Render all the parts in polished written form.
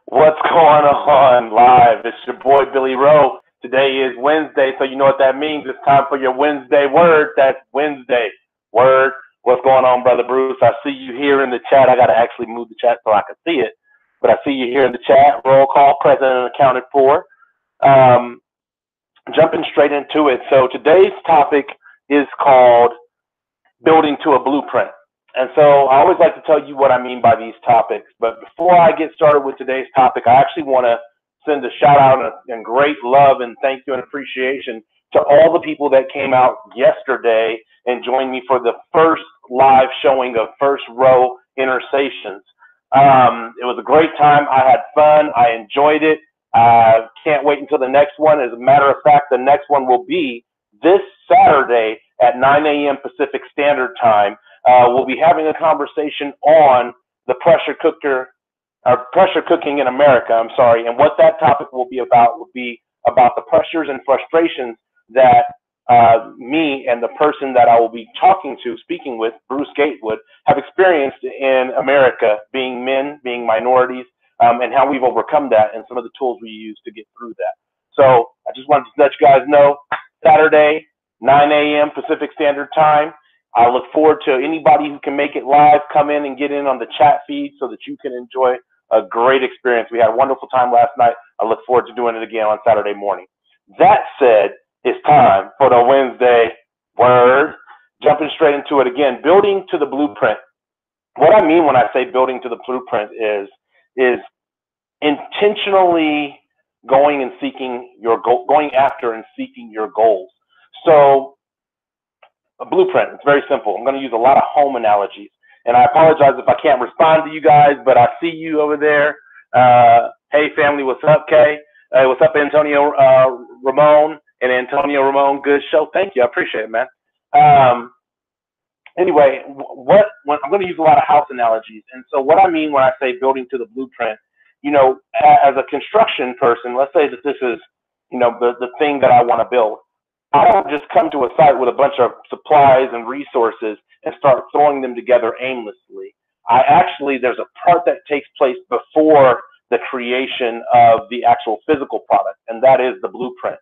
What's going on live? It's your boy Billy Rowe. Today is Wednesday, so you know what that means. It's time for your Wednesday word. That's Wednesday word. What's going on, Brother Bruce? I see you here in the chat. I got to actually move the chat so I can see it. But I see you here in the chat. Roll call, present and accounted for. Um, Jumping straight into it. So today's topic is called building to a blueprint. And so I always like to tell you what I mean by these topics. But before I get started with today's topic, I actually want to send a shout out and great love and thank you and appreciation to all the people that came out yesterday and joined me for the first live showing of First Row Intersations. It was a great time. I had fun. I enjoyed it. Can't wait until the next one. As a matter of fact, the next one will be this Saturday at 9 a.m. Pacific Standard Time. We'll be having a conversation on the pressure cooking in America. I'm sorry, and what that topic will be about the pressures and frustrations that me and the person that I will be speaking with, Bruce Gatewood, have experienced in America, being men, being minorities, and how we've overcome that, and some of the tools we use to get through that. So I just wanted to let you guys know, Saturday, 9 a.m. Pacific Standard Time. I look forward to anybody who can make it live, come in and get in on the chat feed so that you can enjoy a great experience. We had a wonderful time last night. I look forward to doing it again on Saturday morning. That said, it's time for the Wednesday word. Jumping straight into it again, building to the blueprint. What I mean when I say building to the blueprint is intentionally going after and seeking your goals. So a blueprint, it's very simple. I'm going to use a lot of home analogies. And I apologize if I can't respond to you guys, but I see you over there. Hey, family, what's up, Kay? What's up, Antonio Ramon? And Antonio Ramon, good show. Thank you. I appreciate it, man. Anyway, I'm going to use a lot of house analogies. And so what I mean when I say building to the blueprint, as a construction person, let's say that this is, the thing that I want to build. I don't just come to a site with a bunch of supplies and resources and start throwing them together aimlessly. There's a part that takes place before the creation of the actual physical product, and that is the blueprint.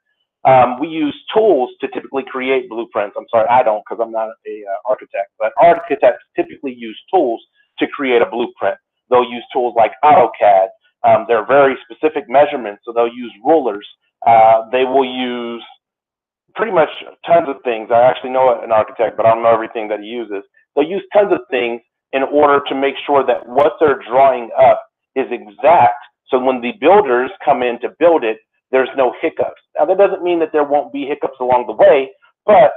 We use tools to typically create blueprints. I'm sorry, I don't, because I'm not an architect, but architects typically use tools to create a blueprint. They'll use tools like AutoCAD. They're very specific measurements, so they'll use rulers. They will use pretty much tons of things. I actually know an architect, but I don't know everything that he uses. They'll use tons of things in order to make sure that what they're drawing up is exact. So when the builders come in to build it, there's no hiccups. Now, that doesn't mean that there won't be hiccups along the way, but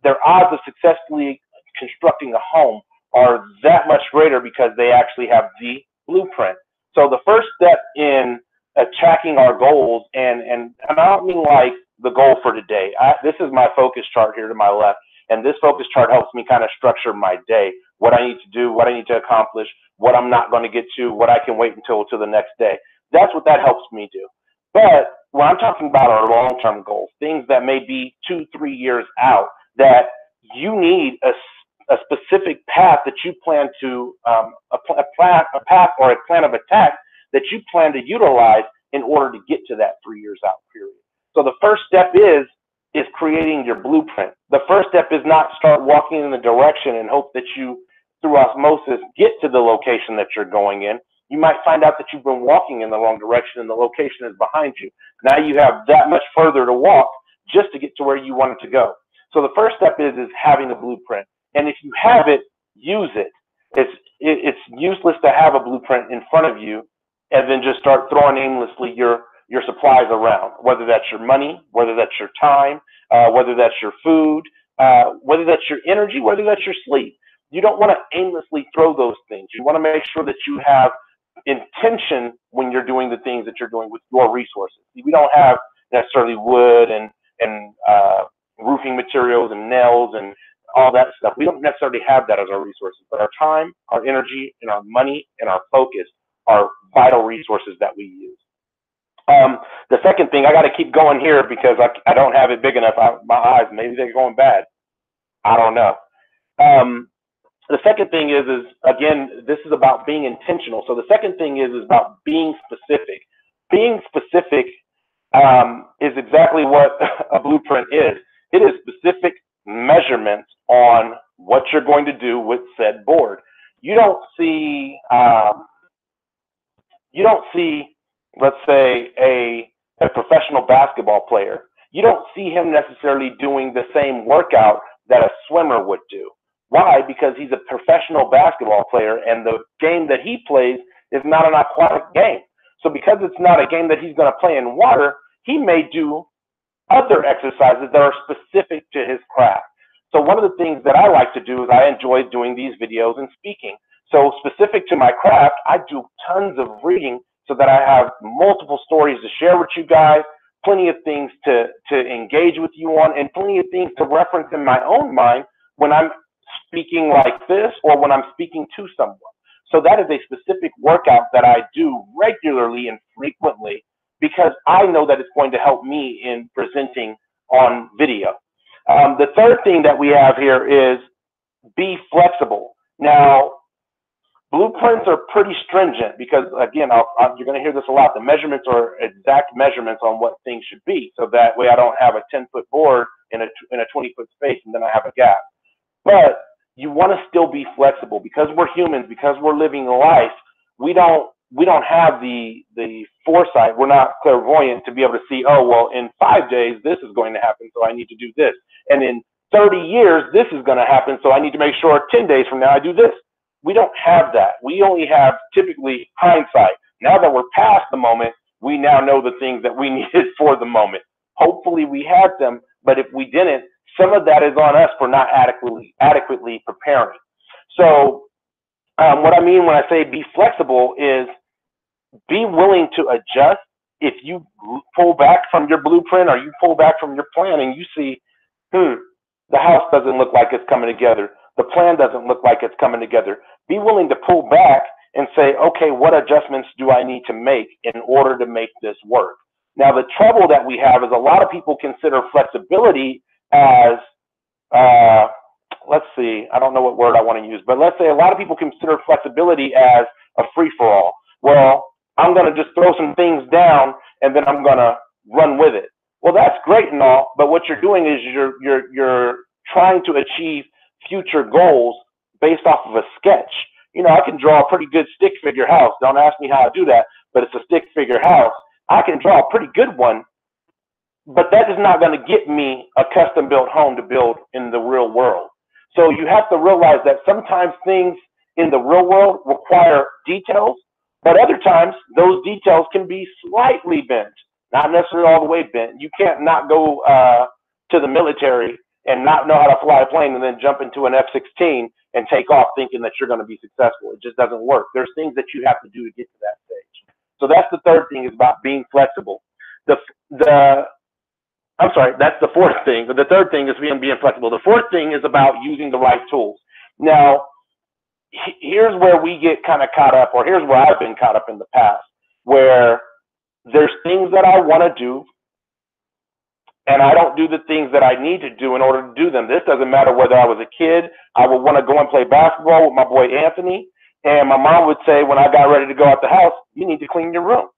their odds of successfully constructing a home are that much greater because they actually have the blueprint. So the first step in tracking our goals, and I don't mean like the goal for today. This is my focus chart here to my left, and this focus chart helps me kind of structure my day, what I need to do, what I need to accomplish, what I'm not going to get to, what I can wait until the next day. That's what that helps me do. But when I'm talking about our long-term goals, things that may be 2-3 years out, that you need a specific path that you plan to, a path or a plan of attack that you plan to utilize in order to get to that 3 years out period. So the first step is creating your blueprint. The first step is not start walking in the direction and hope that you, through osmosis, get to the location that you're going in. You might find out that you've been walking in the wrong direction and the location is behind you. Now you have that much further to walk just to get to where you wanted to go. So the first step is having a blueprint. And if you have it, use it. It's useless to have a blueprint in front of you and then just start throwing aimlessly your supplies around, whether that's your money, whether that's your time, whether that's your food, whether that's your energy, whether that's your sleep. You don't want to aimlessly throw those things. You want to make sure that you have intention when you're doing the things that you're doing with your resources. We don't have necessarily wood and roofing materials and nails and all that stuff. We don't necessarily have that as our resources, but our time, our energy, and our money and our focus are vital resources that we use. The second thing, I got to keep going here because I don't have it big enough. My eyes, maybe they're going bad. I don't know. The second thing is again, this is about being intentional. So the second thing is about being specific. Being specific is exactly what a blueprint is. It is specific measurements on what you're going to do with said board. You don't see, you don't see, let's say, a professional basketball player. You don't see him necessarily doing the same workout that a swimmer would do. Why? Because he's a professional basketball player, and the game that he plays is not an aquatic game. So because it's not a game that he's going to play in water, he may do other exercises that are specific to his craft. So one of the things that I like to do is I enjoy doing these videos and speaking. So specific to my craft, I do tons of reading so that I have multiple stories to share with you guys, plenty of things to engage with you on, and plenty of things to reference in my own mind when I'm speaking like this or when I'm speaking to someone. So that is a specific workout that I do regularly and frequently because I know that it's going to help me in presenting on video. The third thing that we have here is be flexible. Now, blueprints are pretty stringent because, again, you're going to hear this a lot. The measurements are exact measurements on what things should be. So that way I don't have a 10-foot board in a 20-foot space and then I have a gap. But you want to still be flexible because we're humans, because we're living life. We don't have the foresight. We're not clairvoyant to be able to see, oh, well, in 5 days, this is going to happen, so I need to do this. And in 30 years, this is going to happen, so I need to make sure 10 days from now I do this. We don't have that. We only have typically hindsight. Now that we're past the moment, we now know the things that we needed for the moment. Hopefully we had them, but if we didn't, some of that is on us for not adequately preparing. So what I mean when I say be flexible is be willing to adjust. If you pull back from your blueprint or you pull back from your plan and you see, the house doesn't look like it's coming together. The plan doesn't look like it's coming together. Be willing to pull back and say, okay, what adjustments do I need to make in order to make this work? Now, the trouble that we have is a lot of people consider flexibility as, let's see, I don't know what word I want to use, but let's say a lot of people consider flexibility as a free-for-all. Well, I'm going to just throw some things down and then I'm going to run with it. Well, that's great and all, but what you're doing is you're trying to achieve future goals based off of a sketch. You know, I can draw a pretty good stick figure house. Don't ask me how I do that, but it's a stick figure house. I can draw a pretty good one, but that is not going to get me a custom built home to build in the real world. So you have to realize that sometimes things in the real world require details, but other times those details can be slightly bent, not necessarily all the way bent. You can't not go to the military and not know how to fly a plane and then jump into an F-16 and take off thinking that you're going to be successful. It just doesn't work. There's things that you have to do to get to that stage. So that's the third thing, is about being flexible. I'm sorry, that's the fourth thing. The third thing is being flexible. The fourth thing is about using the right tools. Now, here's where we get kind of caught up, or here's where I've been caught up in the past, where there's things that I want to do, and I don't do the things that I need to do in order to do them. This doesn't matter whether I was a kid. I would want to go and play basketball with my boy Anthony, and my mom would say when I got ready to go out the house, you need to clean your room.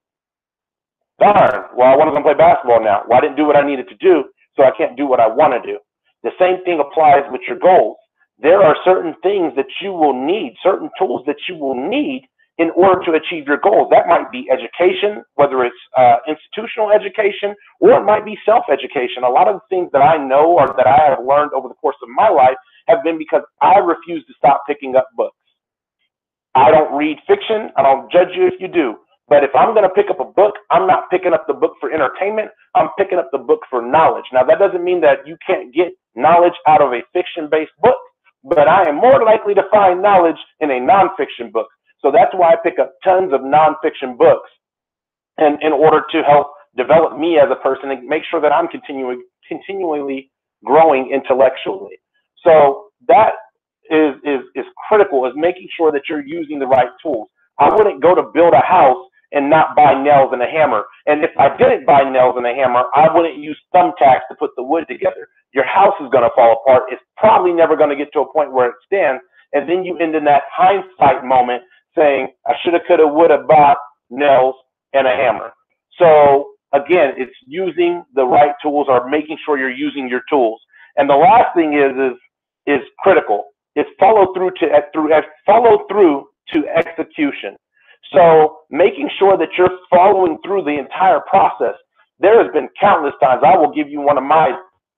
Darn, well, I want to go play basketball now. Well, I didn't do what I needed to do, so I can't do what I want to do. The same thing applies with your goals. There are certain things that you will need, certain tools that you will need in order to achieve your goals. That might be education, whether it's institutional education, or it might be self-education. A lot of the things that I know or that I have learned over the course of my life have been because I refuse to stop picking up books. I don't read fiction. I don't judge you if you do. But if I'm going to pick up a book, I'm not picking up the book for entertainment. I'm picking up the book for knowledge. Now, that doesn't mean that you can't get knowledge out of a fiction-based book, but I am more likely to find knowledge in a nonfiction book. So that's why I pick up tons of nonfiction books, and in order to help develop me as a person and make sure that I'm continually growing intellectually. So that is critical, is making sure that you're using the right tools. I wouldn't go to build a house and not buy nails and a hammer. And if I didn't buy nails and a hammer, I wouldn't use thumbtacks to put the wood together. Your house is going to fall apart. It's probably never going to get to a point where it stands And then you end in that hindsight moment saying, I shoulda, coulda, woulda bought nails and a hammer. So again, it's using the right tools or making sure you're using your tools. And the last thing is critical. It's follow through to execution. So making sure that you're following through the entire process. There has been countless times. I will give you one of my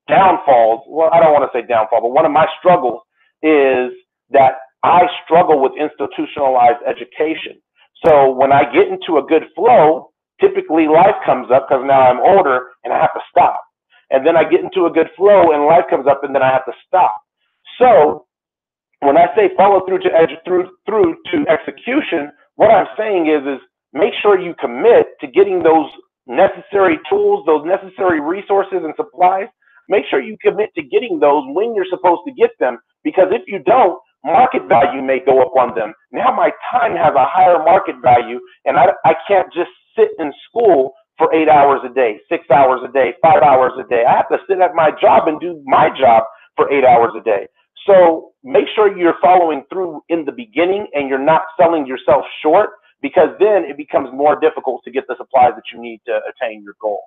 downfalls. Well, I don't want to say downfall, but one of my struggles is that I struggle with institutionalized education. So when I get into a good flow, typically life comes up because now I'm older and I have to stop. And then I get into a good flow and life comes up and then I have to stop. So when I say follow through to execution, what I'm saying is make sure you commit to getting those necessary tools, those necessary resources and supplies. Make sure you commit to getting those when you're supposed to get them, because if you don't, market value may go up on them. Now my time has a higher market value, and I can't just sit in school for 8 hours a day, 6 hours a day, 5 hours a day. I have to sit at my job and do my job for 8 hours a day. So make sure you're following through in the beginning and you're not selling yourself short, because then it becomes more difficult to get the supplies that you need to attain your goals.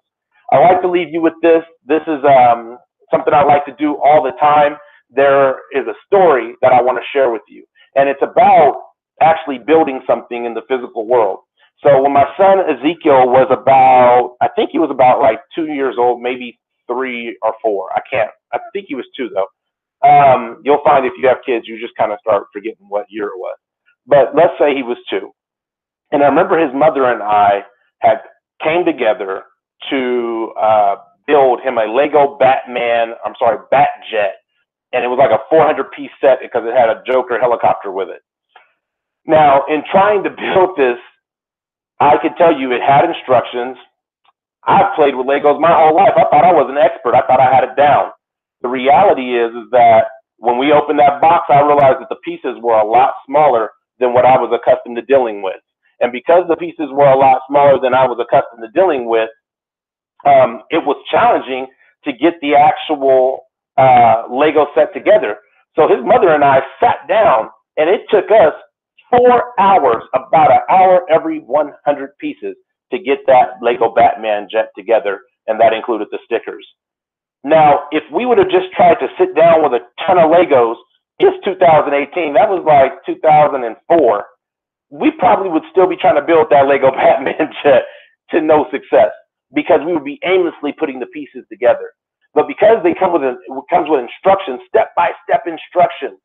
I like to leave you with this. This is something I like to do all the time. There is a story that I want to share with you, and it's about actually building something in the physical world. So when my son Ezekiel was I think he was about like 2 years old, maybe 3 or 4. I think he was 2 though. You'll find if you have kids, you just kind of start forgetting what year it was. But let's say he was 2. And I remember his mother and I had came together to build him a Lego Bat Jet. And it was like a 400-piece set because it had a Joker helicopter with it. Now, in trying to build this, I could tell you it had instructions. I've played with Legos my whole life. I thought I was an expert. I thought I had it down. The reality is that when we opened that box, I realized that the pieces were a lot smaller than what I was accustomed to dealing with. And because the pieces were a lot smaller than I was accustomed to dealing with, it was challenging to get the actual Lego set together. So his mother and I sat down, and it took us 4 hours, about an hour every 100 pieces, to get that Lego Batman jet together, and that included the stickers. Now, if we would have just tried to sit down with a ton of Legos, it's 2018, that was like 2004, we probably would still be trying to build that Lego Batman jet to no success, because we would be aimlessly putting the pieces together. But because it comes with instructions, step-by-step instructions,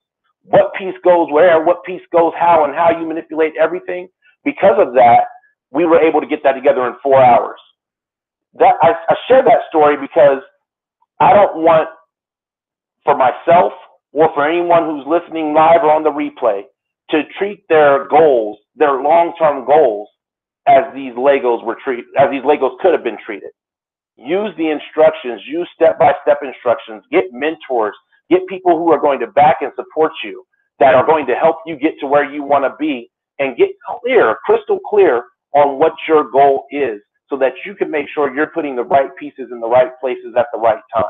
what piece goes where, what piece goes how, and how you manipulate everything, because of that, we were able to get that together in 4 hours. I share that story because I don't want, for myself or for anyone who's listening live or on the replay, to treat their goals, their long-term goals, as these Legos could have been treated. Use the instructions, use step-by-step instructions, get mentors, get people who are going to back and support you, that are going to help you get to where you want to be, and get clear, crystal clear on what your goal is, so that you can make sure you're putting the right pieces in the right places at the right time.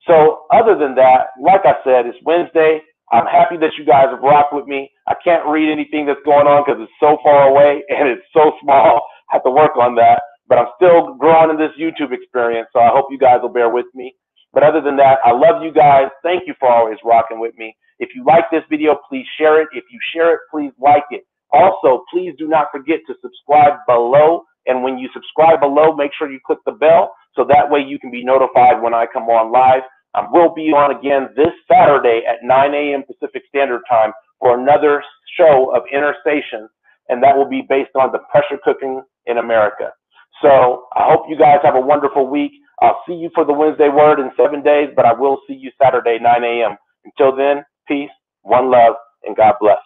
So other than that, like I said, it's Wednesday. I'm happy that you guys have rocked with me. I can't read anything that's going on because it's so far away and it's so small. I have to work on that. But I'm still growing in this YouTube experience, so I hope you guys will bear with me. But other than that, I love you guys. Thank you for always rocking with me. If you like this video, please share it. If you share it, please like it. Also, please do not forget to subscribe below. And when you subscribe below, make sure you click the bell so that way you can be notified when I come on live. I will be on again this Saturday at 9 a.m. Pacific Standard Time for another show of Inner Stations, and that will be based on the pressure cooking in America. So I hope you guys have a wonderful week. I'll see you for the Wednesday Word in 7 days, but I will see you Saturday, 9 a.m. Until then, peace, one love, and God bless.